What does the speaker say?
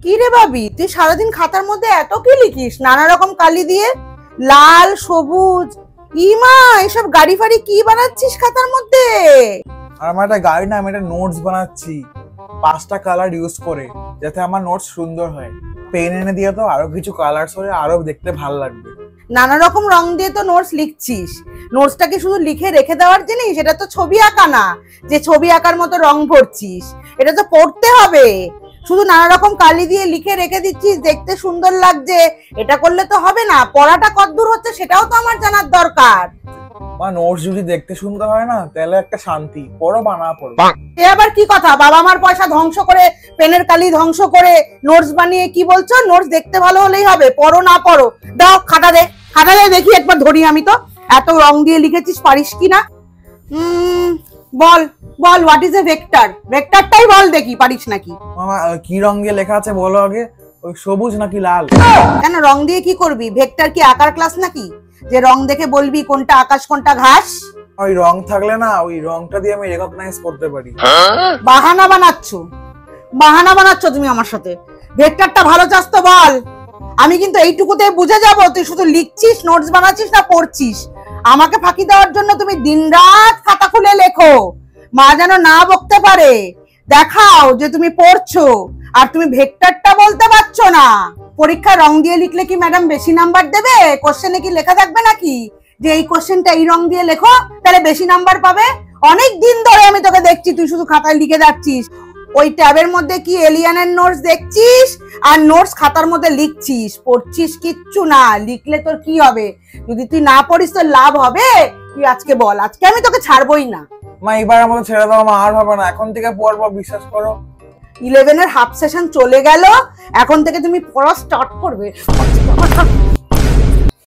কি রে ভাবি, তুই সারাদিন খাতার মধ্যে এত কি লিখিস নানা রকম কালি দিয়ে? লাল, সবুজ, ইমা এসব গাড়ি ফাড়ি কি বানাচ্ছিস খাতার মধ্যে? আর আমার একটা গাড়ি না, আমি একটা নোটস বানাচ্ছি 5টা কালার ইউজ করে, যাতে আমার নোটস সুন্দর হয়। পেন এনে দিয়ে তো আরো কিছু কালার্স হলে আরো দেখতে ভালো লাগবে। নানা রকম রং দিয়ে তো নোটস লিখছিস। নোটসটাকে শুধু লিখে রেখে দেওয়ার জিনিস? এটা তো ছবি আঁকা না যে ছবি আঁকার মতো রং ভরছিস। এটা তো পড়তে হবে। শুধু নানা রকম কালি দিয়ে লিখে রেখে দিচ্ছিস, দেখতে সুন্দর লাগছে, এটা করলে তো হবে না। পড়াটা কতদূর হচ্ছে সেটাও তো আমার জানার দরকার। মা, নোটস যদি দেখতে সুন্দর হয় না, তাহলে একটা শান্তি। পড়ো বা না পড়ো। এ আবার কি কথা? বাবা মার পয়সা ধ্বংস করে, পেনের কালি ধ্বংস করে নোটস বানিয়ে কি বলছো? নোটস দেখতে ভালো হলেই হবে, পড়ো না পড়ো? দাও খাতা দে, খাতা দে দেখি একবার ধরি আমি তো। এত রং দিয়ে লিখেছিস, পারিস কি না? বল বল, হোয়াট ইজ এ ভেক্টর? ভেক্টরটাই বল দেখি, পারিস নাকি? মামা, কি রং দিয়ে লেখা আছে বলো আগে। ওই সবুজ নাকি লাল? কেন, রং দিয়ে কি করবি? ভেক্টর কি আঁকার ক্লাস নাকি যে রং দেখে বলবি কোনটা আকাশ কোনটা ঘাস? ওই রং থাকলে না, ওই রংটা দিয়ে আমি রেকগনাইজ করতে পারি। বাহানা বানাচ্ছো, বাহানা বানাচ্ছো তুমি আমার সাথে। ভেক্টরটা ভালো চাস তো বল। আমি কিন্তু এইটুকুতে বুঝে যাব তুই শুধু লিখছিস, নোটস বানাচ্ছিস না পড়ছিস। আমাকে ফাঁকি দেওয়ার জন্য তুমি দিনরাত খাতা খুলে লেখো, মা যেন না বকতে পারে। দেখাও যে তুমি পড়ছো, আর তুমি ভেক্টরটা বলতে পারছো না। পরীক্ষা রং দিয়ে লিখলে কি ম্যাডাম বেশি নাম্বার দেবে? কোশ্চেনে কি লেখা থাকবে নাকি যে এই কোশ্চেনটা এই রং দিয়ে লেখো, তাহলে বেশি নাম্বার পাবে? অনেক দিন ধরে আমি তোকে দেখছি তুই শুধু খাতায় লিখে যাচ্ছিস। ওই ট্যাবের মধ্যে কি এলিয়ানের নোটস দেখছিস, আর নোটস খাতার মধ্যে লিখছিস, পড়ছিস কিচ্ছু না। লিখলে তোর কি হবে? যদি তুই না পড়িস তোর লাভ হবে? তুই আজকে বল, আজকে আমি তোকে ছাড়বই না। মা, এবার আমাকে ছেড়ে দাও। মা, আর হবে না, এখন থেকে পড়বো, বিশ্বাস করো। 11 এর হাফ সেশন চলে গেল, এখন থেকে তুমি পড়া স্টার্ট করবে।